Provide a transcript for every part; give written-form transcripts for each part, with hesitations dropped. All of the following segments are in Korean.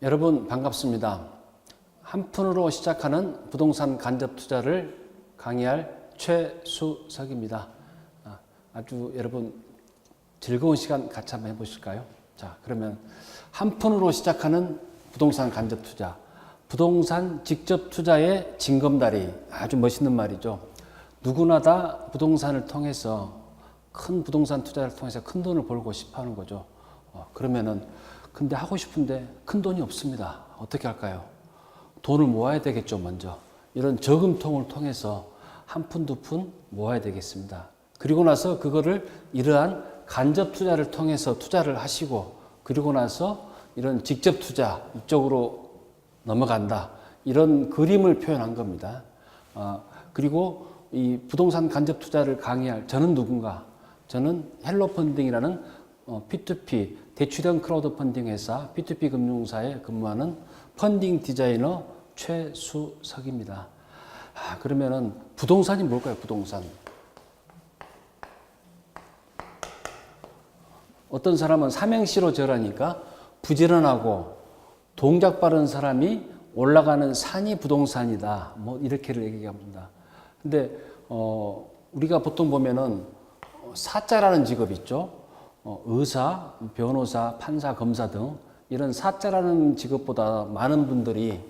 여러분 반갑습니다. 한 푼으로 시작하는 부동산 간접 투자를 강의할 최수석입니다. 아주 여러분 즐거운 시간 같이 한번 해보실까요? 자, 그러면 한 푼으로 시작하는 부동산 간접 투자, 부동산 직접 투자의 징검다리, 아주 멋있는 말이죠. 누구나 다 부동산을 통해서 큰 부동산 투자를 통해서 큰 돈을 벌고 싶어 하는 거죠. 그러면은 근데 하고 싶은데 큰 돈이 없습니다. 어떻게 할까요? 돈을 모아야 되겠죠, 먼저. 이런 저금통을 통해서 한 푼, 두 푼 모아야 되겠습니다. 그리고 나서 그거를 이러한 간접 투자를 통해서 투자를 하시고, 그리고 나서 이런 직접 투자 이쪽으로 넘어간다. 이런 그림을 표현한 겁니다. 그리고 이 부동산 간접 투자를 강의할 저는 누군가? 저는 헬로 펀딩이라는 P2P 대출형 크라우드 펀딩 회사 P2P 금융사에 근무하는 펀딩 디자이너 최수석입니다. 그러면은 부동산이 뭘까요? 부동산. 어떤 사람은 삼행시로 절하니까 부지런하고 동작 빠른 사람이 올라가는 산이 부동산이다. 뭐 이렇게를 얘기합니다. 근데 우리가 보통 보면은 사자라는 직업 있죠. 의사, 변호사, 판사, 검사 등 이런 사자라는 직업보다 많은 분들이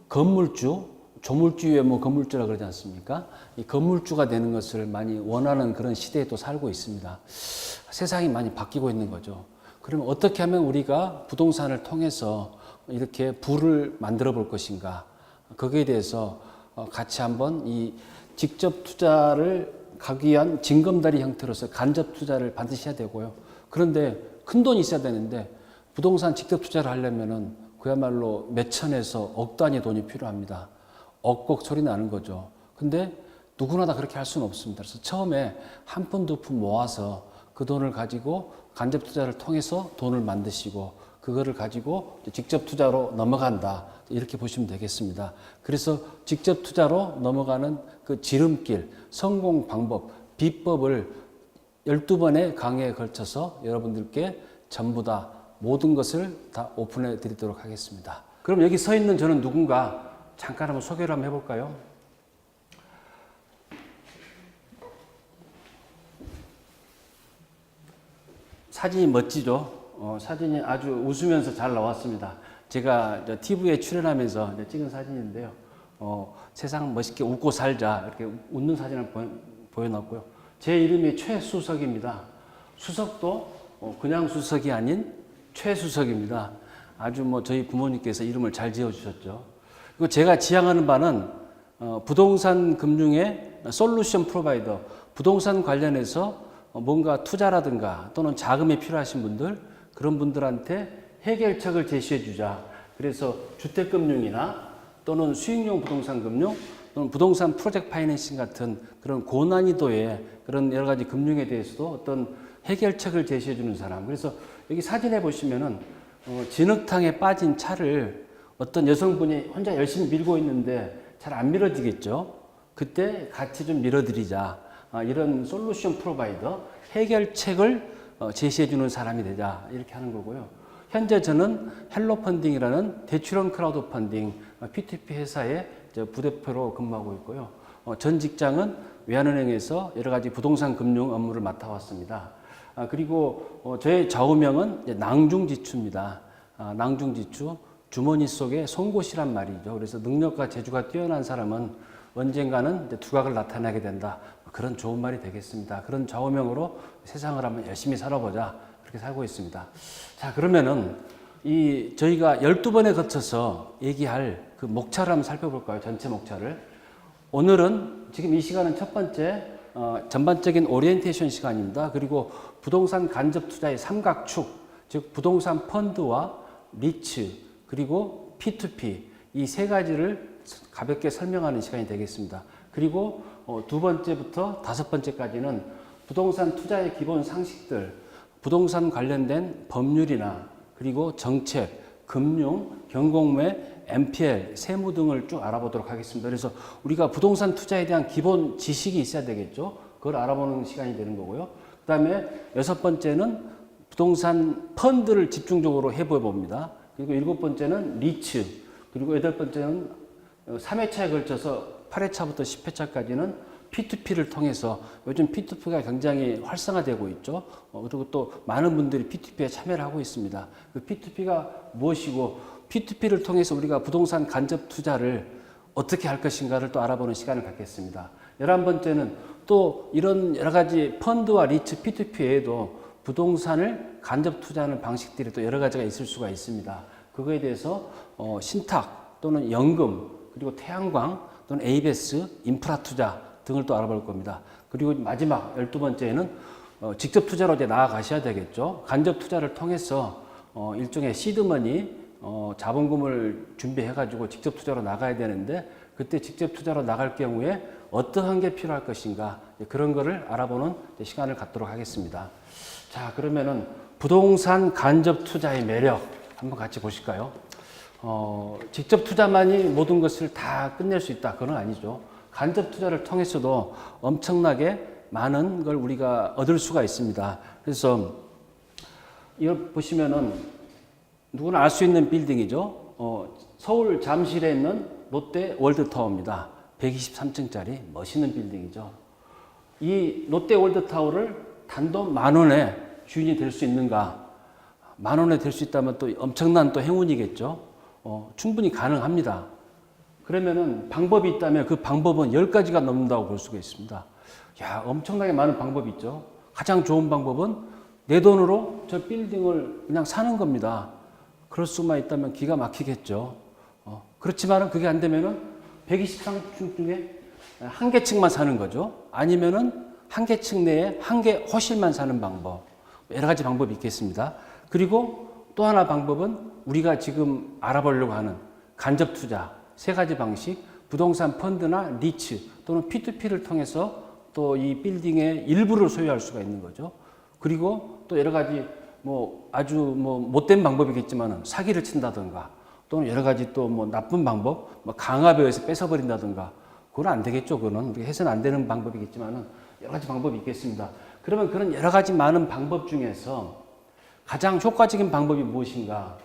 건물주, 조물주에 뭐 건물주라 그러지 않습니까? 이 건물주가 되는 것을 많이 원하는 그런 시대에 또 살고 있습니다. 세상이 많이 바뀌고 있는 거죠. 그러면 어떻게 하면 우리가 부동산을 통해서 이렇게 부를 만들어 볼 것인가? 거기에 대해서 같이 한번 이 직접 투자를 가기 위한 징검다리 형태로서 간접 투자를 반드시 해야 되고요. 그런데 큰 돈이 있어야 되는데 부동산 직접 투자를 하려면은 그야말로 몇 천에서 억 단위 돈이 필요합니다. 억억 소리 나는 거죠. 근데 누구나 다 그렇게 할 수는 없습니다. 그래서 처음에 한 푼, 두 푼 모아서 그 돈을 가지고 간접 투자를 통해서 돈을 만드시고 그거를 가지고 직접 투자로 넘어간다. 이렇게 보시면 되겠습니다. 그래서 직접 투자로 넘어가는 그 지름길, 성공 방법, 비법을 12번의 강의에 걸쳐서 여러분들께 전부 다 모든 것을 다 오픈해 드리도록 하겠습니다. 그럼 여기 서 있는 저는 누군가 잠깐 한번 소개를 한번 해볼까요? 사진이 멋지죠? 사진이 아주 웃으면서 잘 나왔습니다. 제가 TV에 출연하면서 찍은 사진인데요. 세상 멋있게 웃고 살자 이렇게 웃는 사진을 보여놨고요. 제 이름이 최수석입니다. 수석도 그냥 수석이 아닌 최수석입니다. 아주 뭐 저희 부모님께서 이름을 잘 지어주셨죠. 그리고 제가 지향하는 바는 부동산 금융의 솔루션 프로바이더, 부동산 관련해서 뭔가 투자라든가 또는 자금이 필요하신 분들, 그런 분들한테 해결책을 제시해 주자. 그래서 주택금융이나 또는 수익용 부동산 금융 또는 부동산 프로젝트 파이낸싱 같은 그런 고난이도의 그런 여러 가지 금융에 대해서도 어떤 해결책을 제시해 주는 사람. 그래서 여기 사진에 보시면은 진흙탕에 빠진 차를 어떤 여성분이 혼자 열심히 밀고 있는데 잘 안 밀어지겠죠. 그때 같이 좀 밀어드리자. 이런 솔루션 프로바이더, 해결책을 제시해 주는 사람이 되자. 이렇게 하는 거고요. 현재 저는 헬로 펀딩이라는 대출형 크라우드 펀딩 P2P 회사의 부대표로 근무하고 있고요. 전 직장은 외환은행에서 여러 가지 부동산 금융 업무를 맡아왔습니다. 그리고 저의 좌우명은 낭중지추입니다. 낭중지추, 주머니 속에 송곳이란 말이죠. 그래서 능력과 재주가 뛰어난 사람은 언젠가는 두각을 나타내게 된다. 그런 좋은 말이 되겠습니다. 그런 좌우명으로 세상을 한번 열심히 살아보자. 그렇게 살고 있습니다. 자, 그러면은 저희가 12번에 거쳐서 얘기할 그 목차를 한번 살펴볼까요? 전체 목차를. 오늘은 지금 이 시간은 첫 번째 전반적인 오리엔테이션 시간입니다. 그리고 부동산 간접 투자의 삼각축, 즉 부동산 펀드와 리츠 그리고 P2P 이 세 가지를 가볍게 설명하는 시간이 되겠습니다. 그리고 두 번째부터 다섯 번째까지는 부동산 투자의 기본 상식들, 부동산 관련된 법률이나 그리고 정책, 금융, 경공매, MPL, 세무 등을 쭉 알아보도록 하겠습니다. 그래서 우리가 부동산 투자에 대한 기본 지식이 있어야 되겠죠. 그걸 알아보는 시간이 되는 거고요. 그 다음에 여섯 번째는 부동산 펀드를 집중적으로 해보여 봅니다. 그리고 7번째는 리츠, 그리고 8번째는 3회차에 걸쳐서 8회차부터 10회차까지는 P2P를 통해서 요즘 P2P가 굉장히 활성화되고 있죠. 그리고 또 많은 분들이 P2P에 참여를 하고 있습니다. 그 P2P가 무엇이고 P2P를 통해서 우리가 부동산 간접 투자를 어떻게 할 것인가를 또 알아보는 시간을 갖겠습니다. 11번째는 또 이런 여러 가지 펀드와 리츠 P2P 외에도 부동산을 간접 투자하는 방식들이 또 여러 가지가 있을 수가 있습니다. 그거에 대해서 신탁 또는 연금 그리고 태양광 또는 ABS 인프라 투자 등을 또 알아볼 겁니다. 그리고 마지막 12번째는 직접 투자로 이제 나아가셔야 되겠죠. 간접 투자를 통해서 일종의 시드머니 자본금을 준비해 가지고 직접 투자로 나가야 되는데 그때 직접 투자로 나갈 경우에 어떠한 게 필요할 것인가 그런 거를 알아보는 시간을 갖도록 하겠습니다. 자, 그러면은 부동산 간접 투자의 매력 한번 같이 보실까요? 직접 투자만이 모든 것을 다 끝낼 수 있다. 그건 아니죠. 간접 투자를 통해서도 엄청나게 많은 걸 우리가 얻을 수가 있습니다. 그래서 이거 보시면은 누구나 알 수 있는 빌딩이죠. 서울 잠실에 있는 롯데 월드타워입니다. 123층짜리 멋있는 빌딩이죠. 이 롯데 월드타워를 단돈 10,000원에 주인이 될 수 있는가? 10,000원에 될 수 있다면 또 엄청난 또 행운이겠죠. 충분히 가능합니다. 그러면은 방법이 있다면 그 방법은 10가지가 넘는다고 볼 수가 있습니다. 야, 엄청나게 많은 방법이 있죠. 가장 좋은 방법은 내 돈으로 저 빌딩을 그냥 사는 겁니다. 그럴 수만 있다면 기가 막히겠죠. 그렇지만은 그게 안 되면은 123층 중에 한 개 층만 사는 거죠. 아니면은 한 개 층 내에 한 개 호실만 사는 방법. 여러 가지 방법이 있겠습니다. 그리고 또 하나 방법은 우리가 지금 알아보려고 하는 간접 투자. 3가지 방식, 부동산 펀드나 리츠 또는 P2P를 통해서 또 이 빌딩의 일부를 소유할 수가 있는 거죠. 그리고 또 여러 가지 아주 못된 방법이겠지만 사기를 친다든가 또는 여러 가지 또 나쁜 방법, 강압에 의해서 뺏어버린다든가 그건 안 되겠죠. 그거는 우리가 해서는 안 되는 방법이겠지만 여러 가지 방법이 있겠습니다. 그러면 그런 여러 가지 많은 방법 중에서 가장 효과적인 방법이 무엇인가?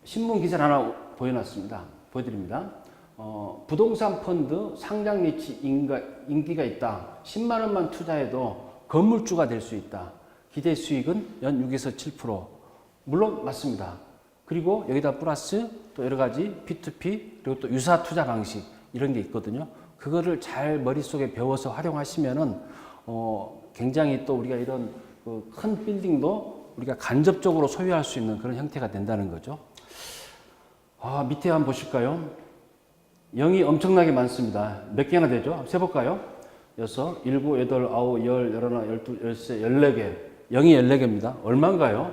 신문 기사를 하나 보여드립니다. 부동산 펀드 상장 리츠 인기가 있다. 10만 원만 투자해도 건물주가 될 수 있다. 기대 수익은 연 6에서 7%. 물론 맞습니다. 그리고 여기다 플러스 또 여러 가지 P2P 그리고 또 유사 투자 방식 이런 게 있거든요. 그거를 잘 머릿속에 배워서 활용하시면은 굉장히 또 우리가 이런 큰 빌딩도 우리가 간접적으로 소유할 수 있는 그런 형태가 된다는 거죠. 밑에 한번 보실까요? 0이 엄청나게 많습니다. 몇 개나 되죠? 세볼까요? 6, 7, 8, 9, 10, 11, 12, 13, 14개. 0이 14개입니다. 얼마인가요?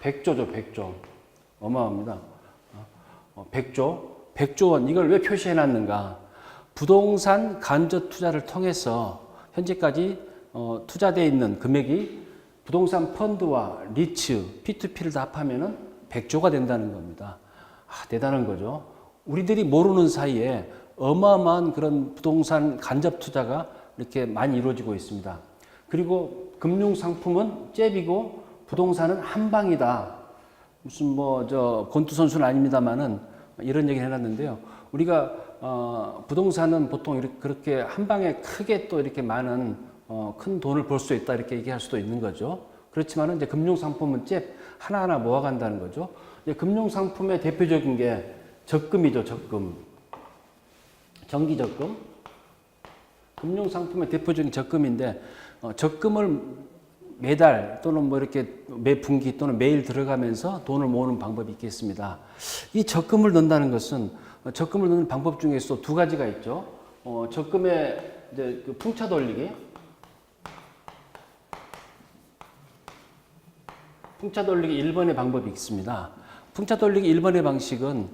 100조죠, 100조. 어마어마합니다. 100조 원. 이걸 왜 표시해 놨는가? 부동산 간접 투자를 통해서 현재까지 투자되어 있는 금액이 부동산 펀드와 리츠, P2P를 다 합하면은 100조가 된다는 겁니다. 대단한 거죠. 우리들이 모르는 사이에 어마어마한 그런 부동산 간접 투자가 이렇게 많이 이루어지고 있습니다. 그리고 금융상품은 잽이고 부동산은 한방이다. 무슨 권투 선수는 아닙니다만은 이런 얘기를 해놨는데요. 우리가 부동산은 보통 그렇게 한 방에 크게 또 이렇게 많은 큰 돈을 벌 수 있다 이렇게 얘기할 수도 있는 거죠. 그렇지만은 이제 금융상품은 잽 하나하나 모아간다는 거죠. 이제 금융상품의 대표적인 게 적금이죠, 적금. 정기적금. 금융상품의 대표적인 적금인데 적금을 매달 또는 이렇게 매 분기 또는 매일 들어가면서 돈을 모으는 방법이 있겠습니다. 이 적금을 넣는다는 것은 적금을 넣는 방법 중에서 2가지가 있죠. 적금의 이제 풍차 돌리기. 풍차 돌리기 1번의 방법이 있습니다. 풍차 돌리기 1번의 방식은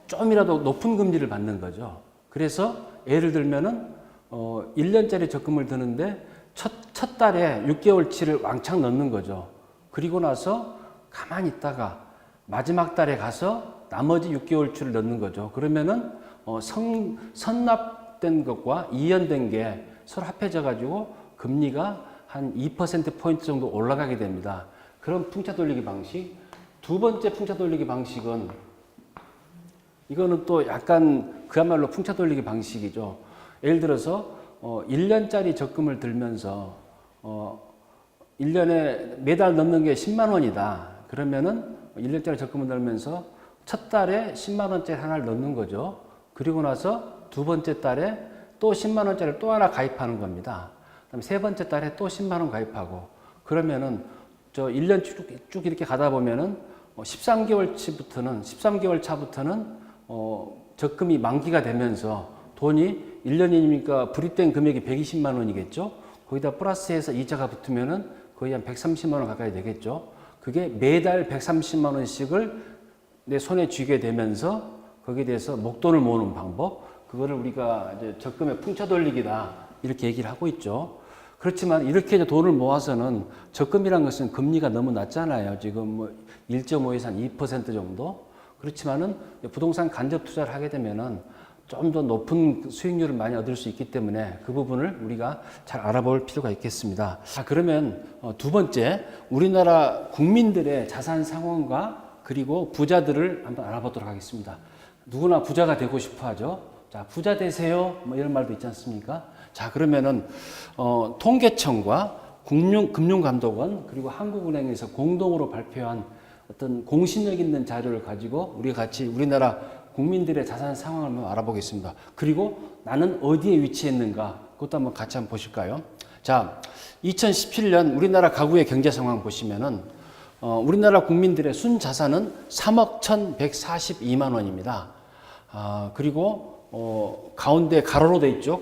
좀이라도 높은 금리를 받는 거죠. 그래서 예를 들면은 1년짜리 적금을 드는데 첫 달에 6개월치를 왕창 넣는 거죠. 그리고 나서 가만히 있다가 마지막 달에 가서 나머지 6개월치를 넣는 거죠. 그러면은 선납된 것과 이연된 게 서로 합해져 가지고 금리가 한 2%포인트 정도 올라가게 됩니다. 그런 풍차 돌리기 방식. 두 번째 풍차 돌리기 방식은 이거는 또 약간 그야말로 풍차 돌리기 방식이죠. 예를 들어서 1년짜리 적금을 들면서 1년에 매달 넣는 게 10만 원이다. 그러면은 1년짜리 적금을 들면서 첫 달에 10만 원짜리 하나를 넣는 거죠. 그리고 나서 두 번째 달에 또 10만 원짜리 또 하나 가입하는 겁니다. 그다음에 세 번째 달에 또 10만 원 가입하고 그러면은 저 1년 쭉 이렇게 가다 보면은 13개월 차부터는 적금이 만기가 되면서 돈이 1년이니까 불입된 금액이 120만 원이겠죠. 거기다 플러스해서 이자가 붙으면은 거의 한 130만 원 가까이 되겠죠. 그게 매달 130만 원씩을 내 손에 쥐게 되면서 거기에 대해서 목돈을 모으는 방법, 그거를 우리가 이제 적금의 풍차 돌리기다 이렇게 얘기를 하고 있죠. 그렇지만 이렇게 이제 돈을 모아서는 적금이란 것은 금리가 너무 낮잖아요. 지금 뭐 1.5에서 한 2% 정도. 그렇지만은 부동산 간접 투자를 하게 되면은 좀 더 높은 수익률을 많이 얻을 수 있기 때문에 그 부분을 우리가 잘 알아볼 필요가 있겠습니다. 자, 그러면 두 번째, 우리나라 국민들의 자산 상황과 그리고 부자들을 한번 알아보도록 하겠습니다. 누구나 부자가 되고 싶어 하죠. 자, 부자 되세요. 뭐 이런 말도 있지 않습니까? 자, 그러면은, 통계청과 금융감독원 그리고 한국은행에서 공동으로 발표한 어떤 공신력 있는 자료를 가지고 우리가 같이 우리나라 국민들의 자산 상황을 한번 알아보겠습니다. 그리고 나는 어디에 위치했는가 그것도 한번 같이 한번 보실까요? 자, 2017년 우리나라 가구의 경제 상황 보시면은 우리나라 국민들의 순자산은 3억 1,142만 원입니다. 그리고 가운데 가로로 돼 있죠.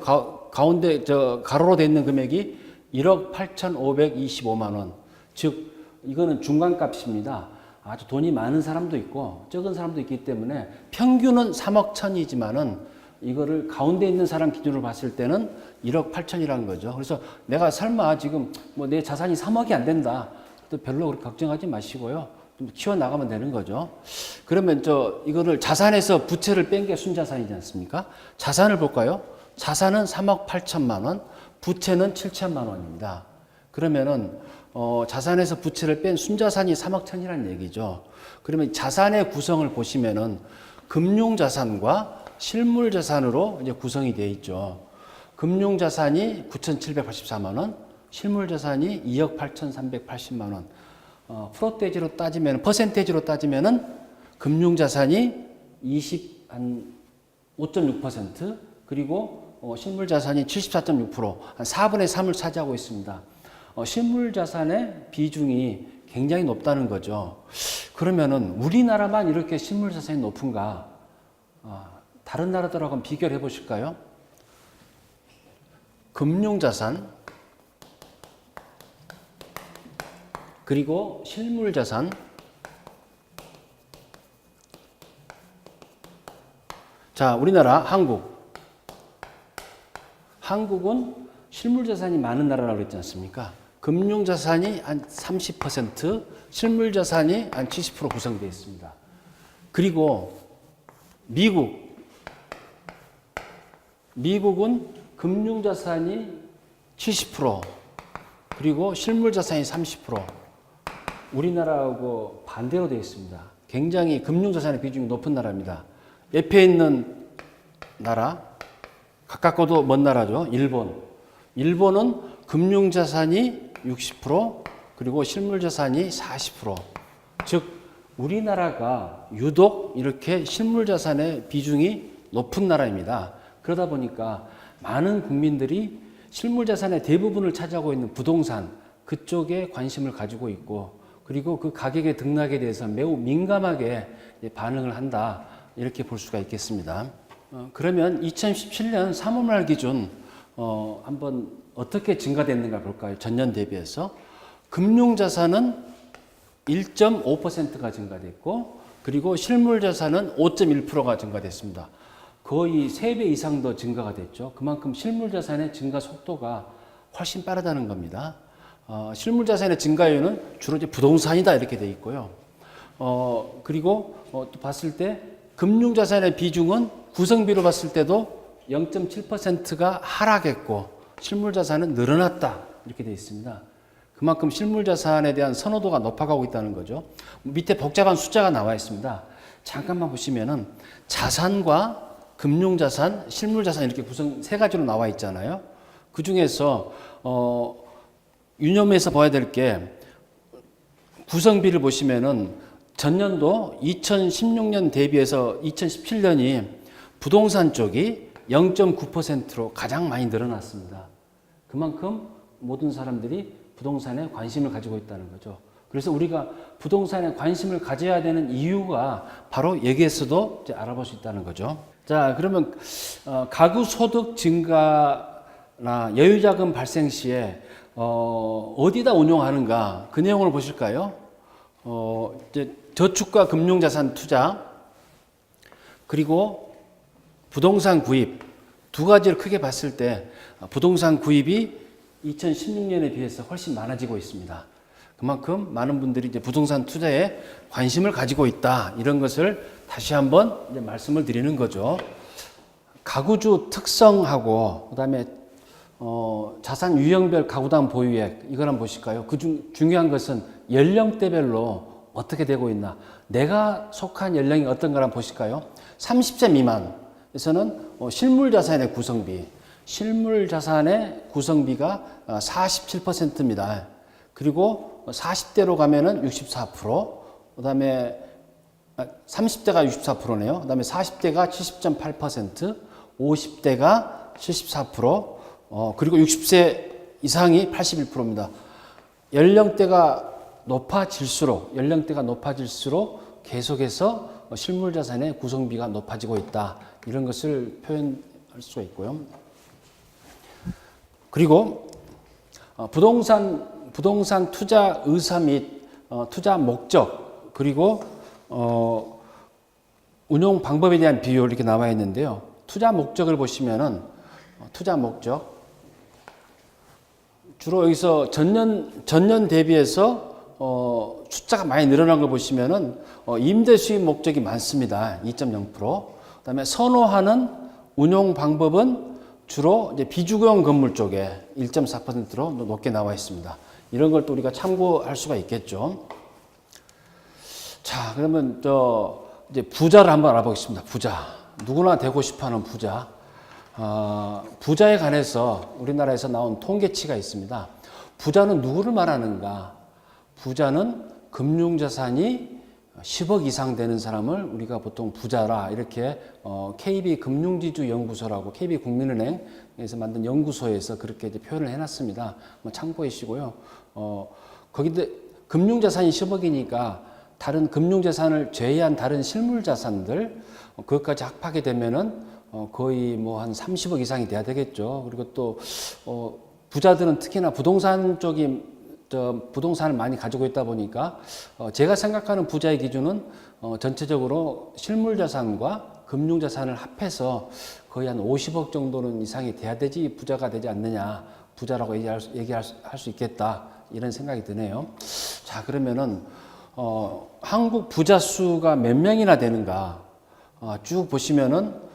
가운데 가로로 돼 있는 금액이 1억 8,525만 원. 즉 이거는 중간값입니다. 아주 돈이 많은 사람도 있고 적은 사람도 있기 때문에 평균은 3억 1,000이지만은 이거를 가운데 있는 사람 기준으로 봤을 때는 1억 8천이라는 거죠. 그래서 내가 설마 지금 뭐 내 자산이 3억이 안 된다. 또 별로 그렇게 걱정하지 마시고요. 좀 키워나가면 되는 거죠. 그러면 이거를 자산에서 부채를 뺀 게 순자산이지 않습니까? 자산을 볼까요? 자산은 3억 8천만 원, 부채는 7천만 원입니다. 그러면은 자산에서 부채를 뺀 순자산이 3억 1천이라는 얘기죠. 그러면 자산의 구성을 보시면은 금융자산과 실물자산으로 이제 구성이 되어 있죠. 금융자산이 9,784만 원, 실물자산이 2억 8,380만 원. 프로테이지로 따지면, 퍼센테이지로 따지면은 금융자산이 5.6%, 그리고 실물자산이 74.6%, 한 4분의 3을 차지하고 있습니다. 실물자산의 비중이 굉장히 높다는 거죠. 그러면은 우리나라만 이렇게 실물자산이 높은가? 다른 나라들하고는 비교를 해보실까요? 금융자산, 그리고 실물자산, 자, 우리나라 한국은 실물자산이 많은 나라라고 그랬지 않습니까? 금융자산이 한 30%, 실물자산이 한 70% 구성되어 있습니다. 그리고 미국은 금융자산이 70%, 그리고 실물자산이 30%, 우리나라하고 반대로 되어 있습니다. 굉장히 금융자산의 비중이 높은 나라입니다. 옆에 있는 나라, 가깝고도 먼 나라죠. 일본은 금융자산이 60%, 그리고 실물자산이 40%. 즉 우리나라가 유독 이렇게 실물자산의 비중이 높은 나라입니다. 그러다 보니까 많은 국민들이 실물자산의 대부분을 차지하고 있는 부동산, 그쪽에 관심을 가지고 있고, 그리고 그 가격의 등락에 대해서 매우 민감하게 반응을 한다, 이렇게 볼 수가 있겠습니다. 그러면 2017년 3월 말 기준 한번 어떻게 증가됐는가 볼까요? 전년 대비해서. 금융자산은 1.5%가 증가됐고, 그리고 실물자산은 5.1%가 증가됐습니다. 거의 3배 이상 더 증가가 됐죠. 그만큼 실물자산의 증가 속도가 훨씬 빠르다는 겁니다. 실물자산의 증가율은 주로 이제 부동산이다 이렇게 돼 있고요. 그리고 또 봤을 때 금융자산의 비중은 구성비로 봤을 때도 0.7%가 하락했고, 실물 자산은 늘어났다 이렇게 되어 있습니다. 그만큼 실물 자산에 대한 선호도가 높아가고 있다는 거죠. 밑에 복잡한 숫자가 나와 있습니다. 잠깐만 보시면은 자산과 금융자산, 실물자산 이렇게 구성 세 가지로 나와 있잖아요. 그 중에서 유념해서 봐야 될 게 구성비를 보시면은 전년도 2016년 대비해서 2017년이 부동산 쪽이 0.9%로 가장 많이 늘어났습니다. 그만큼 모든 사람들이 부동산에 관심을 가지고 있다는 거죠. 그래서 우리가 부동산에 관심을 가져야 되는 이유가 바로 여기에서도 이제 알아볼 수 있다는 거죠. 자, 그러면 가구 소득 증가나 여유자금 발생 시에 어디다 운용하는가 그 내용을 보실까요? 이제 저축과 금융자산 투자 그리고 부동산 구입 두 가지를 크게 봤을 때 부동산 구입이 2016년에 비해서 훨씬 많아지고 있습니다. 그만큼 많은 분들이 이제 부동산 투자에 관심을 가지고 있다. 이런 것을 다시 한번 이제 말씀을 드리는 거죠. 가구주 특성하고 그다음에 자산 유형별 가구당 보유액 이걸 한번 보실까요? 중요한 것은 연령대별로 어떻게 되고 있나. 내가 속한 연령이 어떤가 한번 보실까요? 30세 미만에서는 실물 자산의 구성비, 실물 자산의 구성비가 47%입니다. 그리고 40대로 가면은 64%, 그다음에 30대가 64%네요. 그다음에 40대가 70.8%, 50대가 74%, 그리고 60세 이상이 81%입니다. 연령대가 높아질수록 계속해서 실물 자산의 구성비가 높아지고 있다. 이런 것을 표현할 수가 있고요. 그리고 부동산 투자 의사 및 투자 목적 그리고 운용 방법에 대한 비율 이렇게 나와 있는데요. 투자 목적을 보시면은 투자 목적 주로 여기서 전년 대비해서 숫자가 많이 늘어난 걸 보시면은 임대 수입 목적이 많습니다. 2.0%. 그다음에 선호하는 운용 방법은 주로 이제 비주거용 건물 쪽에 1.4%로 높게 나와 있습니다. 이런 걸 또 우리가 참고할 수가 있겠죠. 자, 그러면 이제 부자를 한번 알아보겠습니다. 부자. 누구나 되고 싶어하는 부자. 부자에 관해서 우리나라에서 나온 통계치가 있습니다. 부자는 누구를 말하는가? 부자는 금융자산이 10억 이상 되는 사람을 우리가 보통 부자라 이렇게 KB금융지주연구소라고 KB국민은행에서 만든 연구소에서 그렇게 이제 표현을 해놨습니다. 참고해 주시고요. 거기도 금융자산이 10억이니까 다른 금융자산을 제외한 다른 실물자산들 그것까지 합하게 되면은 거의 뭐 한 30억 이상이 돼야 되겠죠. 그리고 또 부자들은 특히나 부동산 쪽이 부동산을 많이 가지고 있다 보니까 제가 생각하는 부자의 기준은 전체적으로 실물자산과 금융자산을 합해서 거의 한 50억 정도는 이상이 돼야 되지 부자가 되지 않느냐 부자라고 얘기할 수 있겠다 이런 생각이 드네요. 자, 그러면은 한국 부자 수가 몇 명이나 되는가 쭉 보시면은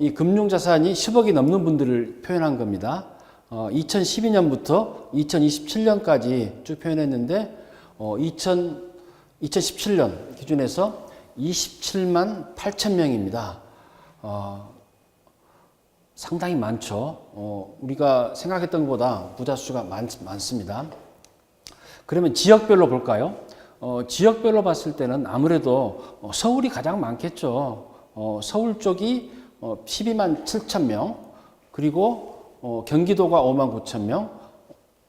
이 금융자산이 10억이 넘는 분들을 표현한 겁니다. 2012년부터 2027년까지 쭉 표현했는데 2017년 기준에서 27만 8천 명입니다. 상당히 많죠. 우리가 생각했던 것보다 부자 수가 많습니다. 그러면 지역별로 볼까요? 지역별로 봤을 때는 아무래도 서울이 가장 많겠죠. 서울 쪽이 12만 7천 명, 그리고 경기도가 5만 9천 명,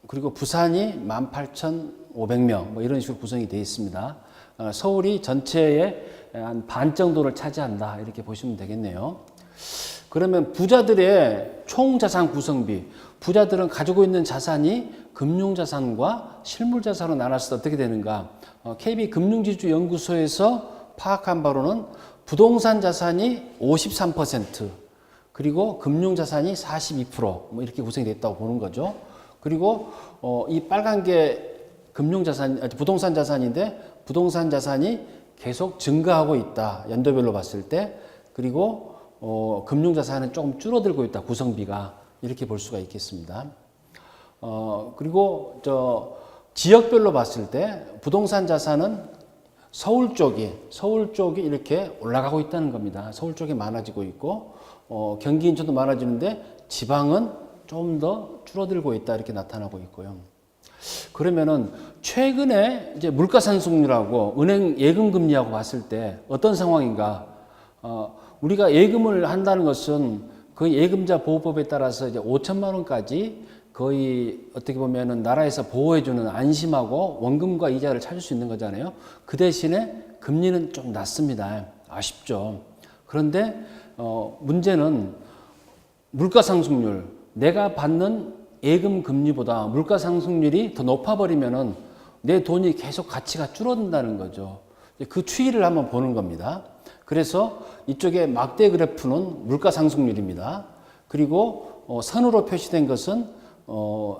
그리고 부산이 18,500명, 뭐 이런 식으로 구성이 되어 있습니다. 서울이 전체의 한 반 정도를 차지한다, 이렇게 보시면 되겠네요. 그러면 부자들의 총 자산 구성비, 부자들은 가지고 있는 자산이 금융자산과 실물자산으로 나눴을 때 어떻게 되는가? KB금융지주연구소에서 파악한 바로는 부동산 자산이 53%, 그리고 금융자산이 42%뭐 이렇게 구성이 됐다고 보는 거죠. 그리고 이 빨간 게 부동산 자산인데 부동산 자산이 계속 증가하고 있다. 연도별로 봤을 때. 그리고 금융자산은 조금 줄어들고 있다. 구성비가. 이렇게 볼 수가 있겠습니다. 그리고 지역별로 봤을 때 부동산 자산은 서울 쪽이 이렇게 올라가고 있다는 겁니다. 서울 쪽이 많아지고 있고, 경기 인천도 많아지는데 지방은 좀 더 줄어들고 있다 이렇게 나타나고 있고요. 그러면은 최근에 이제 물가 상승률하고 은행 예금 금리하고 봤을 때 어떤 상황인가? 우리가 예금을 한다는 것은 그 예금자 보호법에 따라서 이제 5천만 원까지 거의 어떻게 보면은 나라에서 보호해주는 안심하고 원금과 이자를 찾을 수 있는 거잖아요. 그 대신에 금리는 좀 낮습니다. 아쉽죠. 그런데 문제는 물가 상승률, 내가 받는 예금 금리보다 물가 상승률이 더 높아버리면은 내 돈이 계속 가치가 줄어든다는 거죠. 그 추이를 한번 보는 겁니다. 그래서 이쪽에 막대 그래프는 물가 상승률입니다. 그리고 선으로 표시된 것은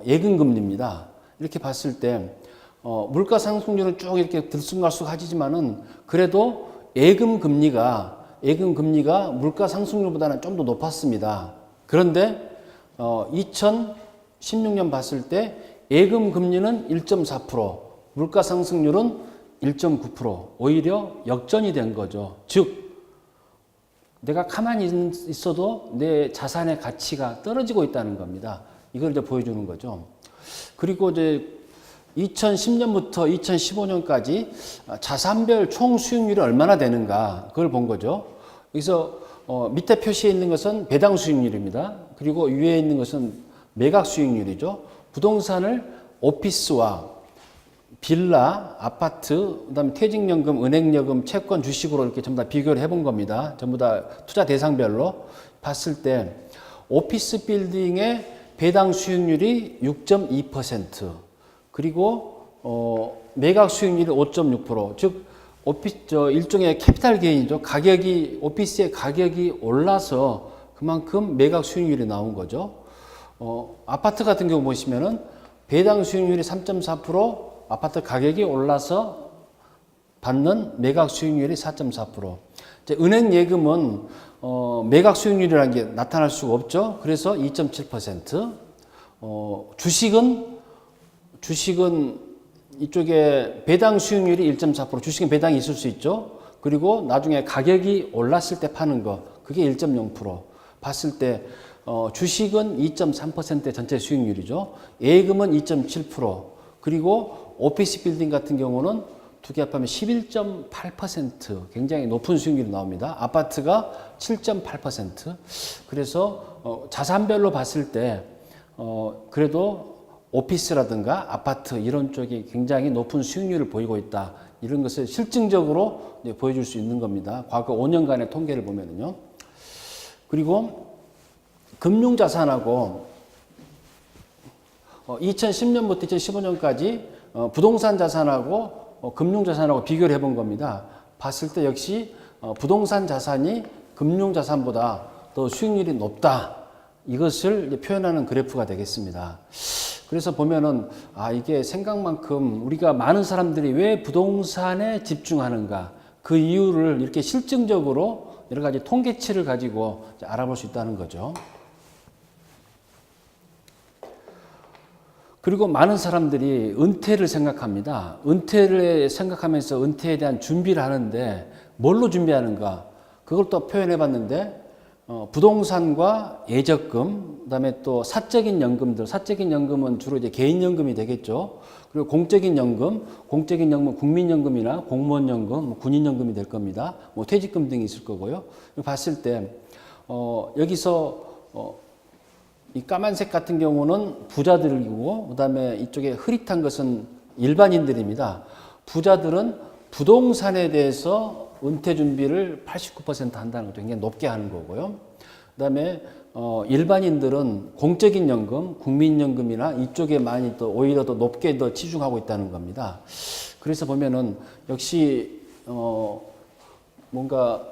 예금 금리입니다. 이렇게 봤을 때 물가 상승률은 쭉 이렇게 들쑥날쑥하지만은 그래도 예금 금리가 물가 상승률보다는 좀 더 높았습니다. 그런데 2016년 봤을 때 예금 금리는 1.4%, 물가 상승률은 1.9%, 오히려 역전이 된 거죠. 즉 내가 가만히 있어도 내 자산의 가치가 떨어지고 있다는 겁니다. 이걸 이제 보여주는 거죠. 그리고 이제 2010년부터 2015년까지 자산별 총 수익률이 얼마나 되는가 그걸 본 거죠. 여기서 밑에 표시에 있는 것은 배당 수익률입니다. 그리고 위에 있는 것은 매각 수익률이죠. 부동산을 오피스와 빌라, 아파트, 그다음에 퇴직연금, 은행여금, 채권, 주식으로 이렇게 전부 다 비교를 해본 겁니다. 전부 다 투자 대상별로 봤을 때 오피스 빌딩의 배당 수익률이 6.2%, 그리고 매각 수익률이 5.6%, 즉 일종의 캐피탈 게인이죠. 오피스의 가격이 올라서 그만큼 매각 수익률이 나온 거죠. 아파트 같은 경우 보시면은 배당 수익률이 3.4%, 아파트 가격이 올라서 받는 매각 수익률이 4.4%. 이제 은행 예금은 매각 수익률이라는 게 나타날 수가 없죠. 그래서 2.7%. 주식은 이쪽에 배당 수익률이 1.4%, 주식은 배당이 있을 수 있죠. 그리고 나중에 가격이 올랐을 때 파는 거, 그게 1.0%. 봤을 때 주식은 2.3%의 전체 수익률이죠. 예금은 2.7%. 그리고 오피스 빌딩 같은 경우는 두 개 합하면 11.8%, 굉장히 높은 수익률이 나옵니다. 아파트가 7.8%. 그래서 자산별로 봤을 때 그래도 오피스라든가 아파트 이런 쪽이 굉장히 높은 수익률을 보이고 있다. 이런 것을 실증적으로 보여줄 수 있는 겁니다. 과거 5년간의 통계를 보면은요. 그리고 금융자산하고 2010년부터 2015년까지 부동산 자산하고 금융자산하고 비교를 해본 겁니다. 봤을 때 역시 부동산 자산이 금융자산보다 더 수익률이 높다. 이것을 표현하는 그래프가 되겠습니다. 그래서 보면은 이게 생각만큼 우리가 많은 사람들이 왜 부동산에 집중하는가, 그 이유를 이렇게 실증적으로 여러 가지 통계치를 가지고 알아볼 수 있다는 거죠. 그리고 많은 사람들이 은퇴를 생각합니다. 은퇴를 생각하면서 은퇴에 대한 준비를 하는데 뭘로 준비하는가? 그걸 또 표현해 봤는데 부동산과 예적금, 그다음에 또 사적인 연금들, 사적인 연금은 주로 이제 개인연금이 되겠죠. 그리고 공적인 연금은 국민연금이나 공무원연금, 군인연금이 될 겁니다. 퇴직금 등이 있을 거고요. 봤을 때 여기서 이 까만색 같은 경우는 부자들이고, 그다음에 이쪽에 흐릿한 것은 일반인들입니다. 부자들은 부동산에 대해서 은퇴 준비를 89% 한다는 것도 굉장히 높게 하는 거고요. 그다음에 일반인들은 공적인 연금, 국민연금이나 이쪽에 많이 또 오히려 더 높게 더 치중하고 있다는 겁니다. 그래서 보면은 역시 뭔가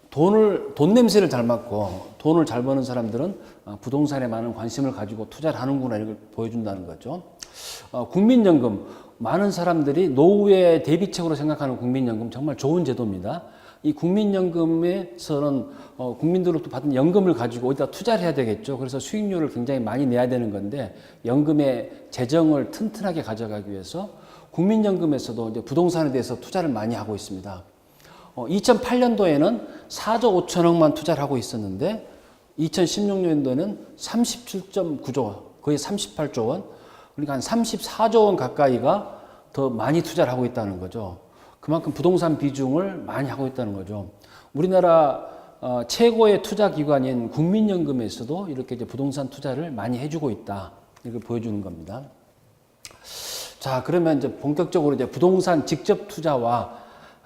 돈 냄새를 잘 맡고 돈을 잘 버는 사람들은 부동산에 많은 관심을 가지고 투자를 하는구나, 이걸 보여준다는 거죠. 국민연금, 많은 사람들이 노후의 대비책으로 생각하는 국민연금 정말 좋은 제도입니다. 이 국민연금에서는 국민들로부터 받은 연금을 가지고 어디다 투자를 해야 되겠죠. 그래서 수익률을 굉장히 많이 내야 되는 건데 연금의 재정을 튼튼하게 가져가기 위해서 국민연금에서도 이제 부동산에 대해서 투자를 많이 하고 있습니다. 2008년도에는 4조 5천억만 투자를 하고 있었는데 2016년도에는 37.9조 원, 거의 38조 원, 그러니까 한 34조 원 가까이가 더 많이 투자를 하고 있다는 거죠. 그만큼 부동산 비중을 많이 하고 있다는 거죠. 우리나라 최고의 투자 기관인 국민연금에서도 이렇게 이제 부동산 투자를 많이 해주고 있다. 이걸 보여주는 겁니다. 자, 그러면 이제 본격적으로 이제 부동산 직접 투자와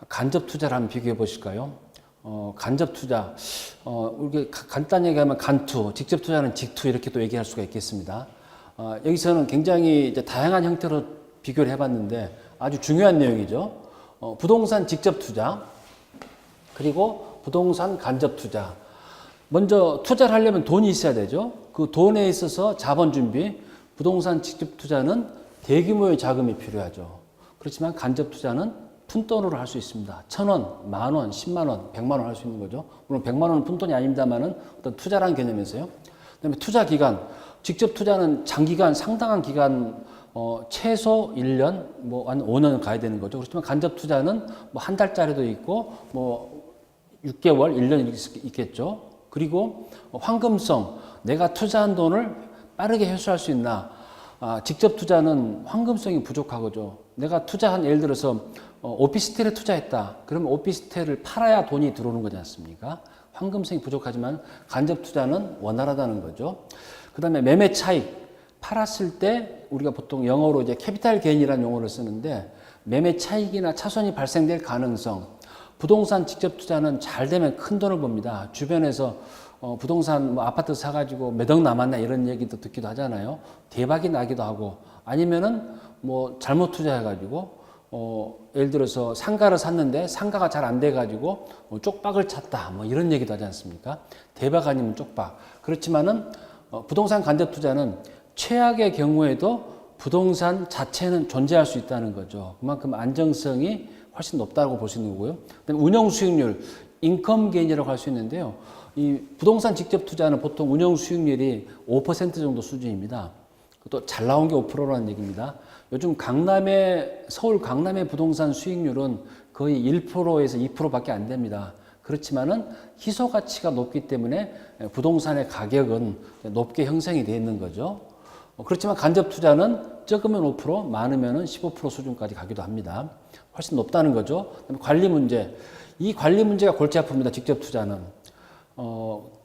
간접 투자를 한번 비교해 보실까요? 간접 투자, 이렇게 간단히 얘기하면 간투, 직접 투자는 직투 이렇게 또 얘기할 수가 있겠습니다. 여기서는 굉장히 이제 다양한 형태로 비교를 해봤는데 아주 중요한 내용이죠. 부동산 직접 투자, 그리고 부동산 간접 투자. 먼저 투자를 하려면 돈이 있어야 되죠. 그 돈에 있어서 자본 준비, 부동산 직접 투자는 대규모의 자금이 필요하죠. 그렇지만 간접 투자는 푼돈으로 할 수 있습니다. 1,000원, 만원, 10만원, 100만원 할 수 있는 거죠. 물론 100만원은 푼돈이 아닙니다만은 어떤 투자라는 개념에서요. 그 다음에 투자 기간, 직접 투자는 장기간, 상당한 기간, 최소 1년, 뭐 한 5년 가야 되는 거죠. 그렇지만 간접 투자는 뭐 한 달짜리도 있고, 뭐 6개월, 1년 이렇게 있겠죠. 그리고 황금성, 내가 투자한 돈을 빠르게 회수할 수 있나? 직접 투자는 황금성이 부족하거죠. 내가 투자한, 예를 들어서 오피스텔에 투자했다. 그러면 오피스텔을 팔아야 돈이 들어오는 거지 않습니까? 황금성이 부족하지만 간접 투자는 원활하다는 거죠. 그 다음에 매매 차익. 팔았을 때 우리가 보통 영어로 이제 캐피탈 게인이라는 용어를 쓰는데 매매 차익이나 차손이 발생될 가능성. 부동산 직접 투자는 잘 되면 큰 돈을 법니다. 주변에서 부동산 뭐 아파트 사가지고 몇 억 남았나 이런 얘기도 듣기도 하잖아요. 대박이 나기도 하고 아니면은 뭐 잘못 투자해가지고 예를 들어서 상가를 샀는데 상가가 잘 안 돼가지고 쪽박을 찼다 뭐 이런 얘기도 하지 않습니까? 대박 아니면 쪽박. 그렇지만은 부동산 간접 투자는 최악의 경우에도 부동산 자체는 존재할 수 있다는 거죠. 그만큼 안정성이 훨씬 높다고 볼 수 있는 거고요. 그다음에 운영 수익률, 인컴 게인이라고 할 수 있는데요. 이 부동산 직접 투자는 보통 운영 수익률이 5% 정도 수준입니다. 또 잘 나온 게 5%라는 얘기입니다. 요즘 서울 강남의 부동산 수익률은 거의 1%에서 2%밖에 안 됩니다. 그렇지만은 희소 가치가 높기 때문에 부동산의 가격은 높게 형성이 되어 있는 거죠. 그렇지만 간접 투자는 적으면 5%, 많으면 15% 수준까지 가기도 합니다. 훨씬 높다는 거죠. 그다음에 관리 문제. 이 관리 문제가 골치 아픕니다. 직접 투자는.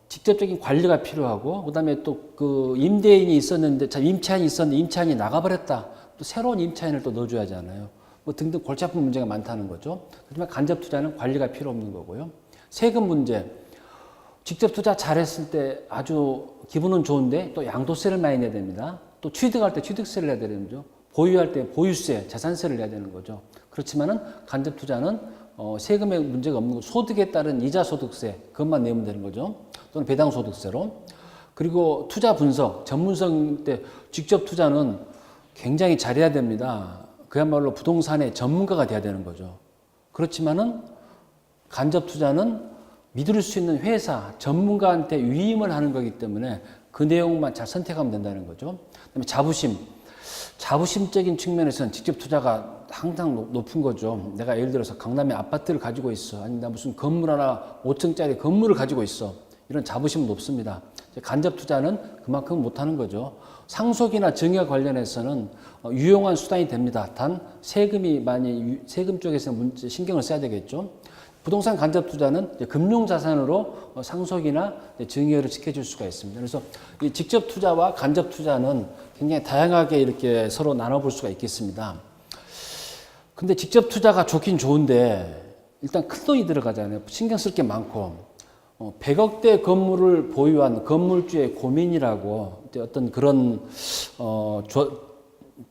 직접적인 관리가 필요하고, 그 다음에 또 그 임대인이 있었는데, 임차인이 있었는데 임차인이 나가버렸다. 또 새로운 임차인을 또 넣어줘야 하잖아요. 뭐 등등 골치 아픈 문제가 많다는 거죠. 하지만 간접 투자는 관리가 필요 없는 거고요. 세금 문제. 직접 투자 잘했을 때 아주 기분은 좋은데 또 양도세를 많이 내야 됩니다. 또 취득할 때 취득세를 내야 되는 거죠. 보유할 때 보유세, 자산세를 내야 되는 거죠. 그렇지만은 간접 투자는 세금에 문제가 없는 거, 소득에 따른 이자 소득세 그것만 내면 되는 거죠. 또는 배당 소득세로. 그리고 투자 분석, 전문성 때 직접 투자는 굉장히 잘해야 됩니다. 그야말로 부동산의 전문가가 돼야 되는 거죠. 그렇지만은 간접 투자는 믿을 수 있는 회사, 전문가한테 위임을 하는 거기 때문에 그 내용만 잘 선택하면 된다는 거죠. 그다음에 자부심적인 측면에서는 직접 투자가 항상 높은 거죠. 내가 예를 들어서 강남에 아파트를 가지고 있어. 아니, 나 무슨 건물 하나 5층짜리 건물을 가지고 있어. 이런 자부심은 높습니다. 간접 투자는 그만큼 못하는 거죠. 상속이나 증여 관련해서는 유용한 수단이 됩니다. 단 세금 쪽에서 신경을 써야 되겠죠. 부동산 간접 투자는 금융자산으로 상속이나 증여를 시켜줄 수가 있습니다. 그래서 이 직접 투자와 간접 투자는 굉장히 다양하게 이렇게 서로 나눠볼 수가 있겠습니다. 근데 직접 투자가 좋긴 좋은데 일단 큰 돈이 들어가잖아요. 신경 쓸 게 많고 100억대 건물을 보유한 건물주의 고민이라고 어떤 그런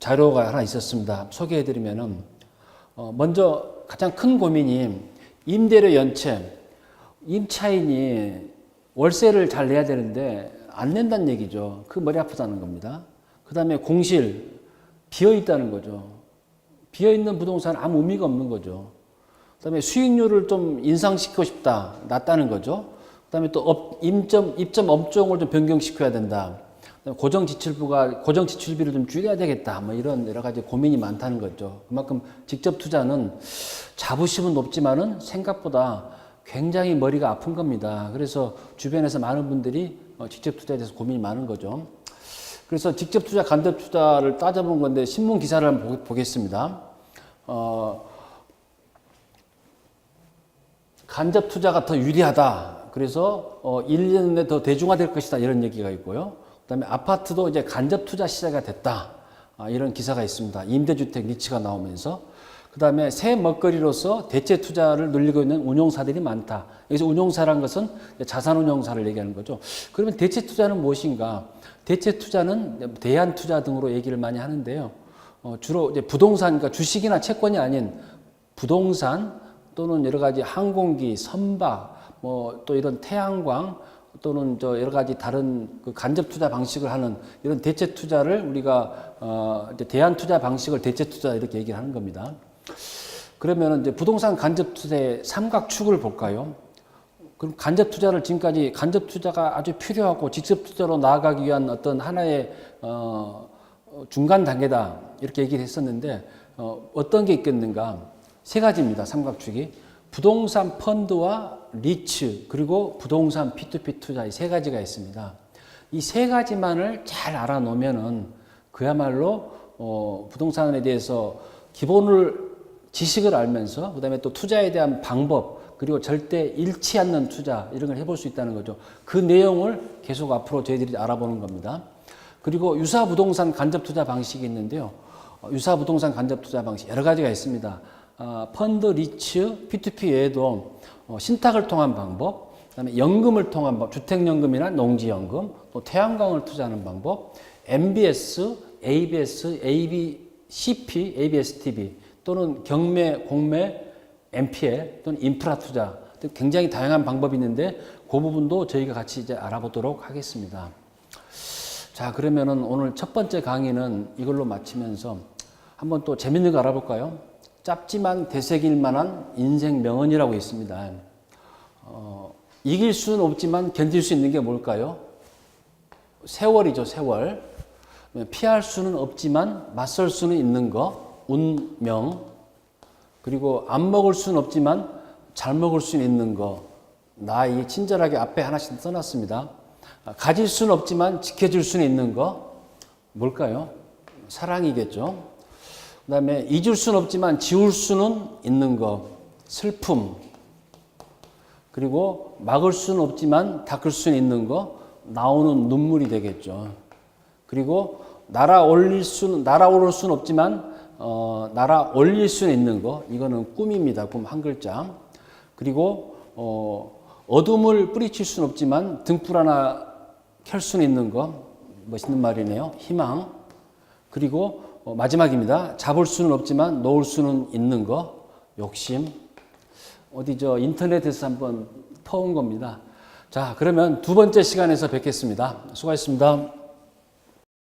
자료가 하나 있었습니다. 소개해드리면은 먼저 가장 큰 고민이 임대료 연체, 임차인이 월세를 잘 내야 되는데 안 낸다는 얘기죠. 그 머리 아프다는 겁니다. 그 다음에 공실, 비어 있다는 거죠. 비어 있는 부동산 아무 의미가 없는 거죠. 그다음에 수익률을 좀 인상시키고 싶다, 낮다는 거죠. 그다음에 또 입점 업종을 좀 변경시켜야 된다. 고정 지출비를 좀 줄여야 되겠다. 뭐 이런 여러 가지 고민이 많다는 거죠. 그만큼 직접 투자는 자부심은 높지만은 생각보다 굉장히 머리가 아픈 겁니다. 그래서 주변에서 많은 분들이 직접 투자에 대해서 고민이 많은 거죠. 그래서 직접 투자, 간접 투자를 따져본 건데 신문 기사를 한번 보겠습니다. 간접 투자가 더 유리하다. 그래서 1년 내에 더 대중화될 것이다. 이런 얘기가 있고요. 그다음에 아파트도 이제 간접 투자 시대가 됐다. 이런 기사가 있습니다. 임대주택 리츠가 나오면서. 그다음에 새 먹거리로서 대체 투자를 늘리고 있는 운용사들이 많다. 여기서 운용사란 것은 자산운용사를 얘기하는 거죠. 그러면 대체 투자는 무엇인가? 대체 투자는 대안투자 등으로 얘기를 많이 하는데요. 주로 이제 부동산, 그러니까 주식이나 채권이 아닌 부동산 또는 여러 가지 항공기, 선박, 뭐 또 이런 태양광 또는 여러 가지 다른 그 간접 투자 방식을 하는 이런 대체 투자를 우리가 이제 대안 투자 방식을 대체 투자 이렇게 얘기를 하는 겁니다. 그러면 이제 부동산 간접 투자의 삼각축을 볼까요? 그럼 간접 투자를 지금까지 간접 투자가 아주 필요하고 직접 투자로 나아가기 위한 어떤 하나의 중간 단계다 이렇게 얘기를 했었는데 어떤 게 있겠는가? 세 가지입니다. 삼각축이 부동산 펀드와 리츠 그리고 부동산 P2P 투자 이 세 가지가 있습니다. 이 세 가지만을 잘 알아놓으면은 그야말로 부동산에 대해서 기본을 지식을 알면서 그다음에 또 투자에 대한 방법 그리고 절대 잃지 않는 투자 이런 걸 해볼 수 있다는 거죠. 그 내용을 계속 앞으로 저희들이 알아보는 겁니다. 그리고 유사 부동산 간접 투자 방식이 있는데요. 유사 부동산 간접 투자 방식 여러 가지가 있습니다. 펀드, 리츠, P2P 외에도 신탁을 통한 방법, 그다음에 연금을 통한 방법, 주택연금이나 농지연금, 또 태양광을 투자하는 방법, MBS, ABS, ABCP, ABSTB 또는 경매, 공매, MPL 또는 인프라 투자 굉장히 다양한 방법이 있는데 그 부분도 저희가 같이 이제 알아보도록 하겠습니다. 자, 그러면은 오늘 첫 번째 강의는 이걸로 마치면서 한번 또 재밌는 거 알아볼까요? 짧지만 되새길 만한 인생 명언이라고 있습니다. 이길 수는 없지만 견딜 수 있는 게 뭘까요? 세월이죠, 세월. 피할 수는 없지만 맞설 수는 있는 거, 운명. 그리고 안 먹을 수는 없지만 잘 먹을 수는 있는 거, 나이. 친절하게 앞에 하나씩 써놨습니다. 가질 수는 없지만 지켜줄 수는 있는 거, 뭘까요? 사랑이겠죠. 그 다음에 잊을 수는 없지만 지울 수는 있는 거, 슬픔. 그리고 막을 수는 없지만 닦을 수는 있는 거, 나오는 눈물이 되겠죠. 그리고 날아오를 수는 없지만 날아 올릴 수는 있는 거, 이거는 꿈입니다. 꿈 한 글자. 그리고 어둠을 뿌리칠 수는 없지만 등불 하나 켤 수는 있는 거, 멋있는 말이네요. 희망. 그리고 마지막입니다. 잡을 수는 없지만 놓을 수는 있는 거, 욕심. 어디 인터넷에서 한번 퍼온 겁니다. 자, 그러면 두 번째 시간에서 뵙겠습니다. 수고하셨습니다.